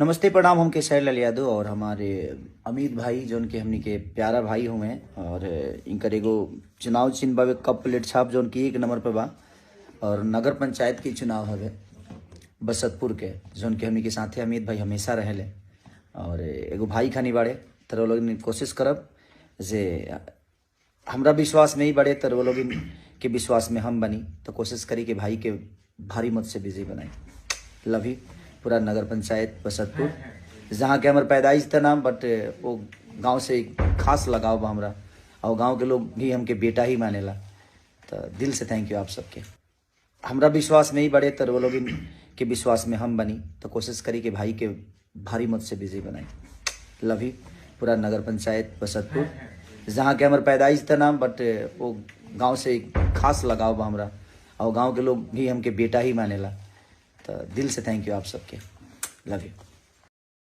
नमस्ते प्रणाम। हम केसर लाल यादव और हमारे अमित भाई जो उनके हमनी के प्यारा भाई हुए और इनकर एगो चुनाव चिन्ह बावे कप प्लेट छाप जो उनकी 1 नंबर पे बा और नगर पंचायत के चुनाव हवे बसतपुर के जो उनके हमनी के साथे अमित भाई हमेशा रहेले और एगो भाई खानी बाड़े तर वो लोग कोशिश करब जे हमरा विश्वास में ही बड़े तर वो लोग के विश्वास में हम बनी तो कोशिश करी कि भाई के भारी मत से विजयी बनाई। लव यू पूरा नगर पंचायत बसतपुर जहाँ के हमारे पैदाइश था नाम बट वो गांव से खास लगाव बा हमरा और गांव के लोग भी हमके बेटा ही मानेला तो दिल से थैंक यू आप सबके। हमरा विश्वास में ही बड़े तर वो लोग के विश्वास में हम बनी तो कोशिश करी कि भाई के भारी मत से विजयी बनाई। लव यू पूरा नगर पंचायत बसतपुर जहाँ के हमारे पैदाइश था नाम बट वो गांव से खास लगाव बा हमरा और गांव के लोग भी हमके बेटा ही मानेला तो दिल से थैंक यू आप सबके। Love you.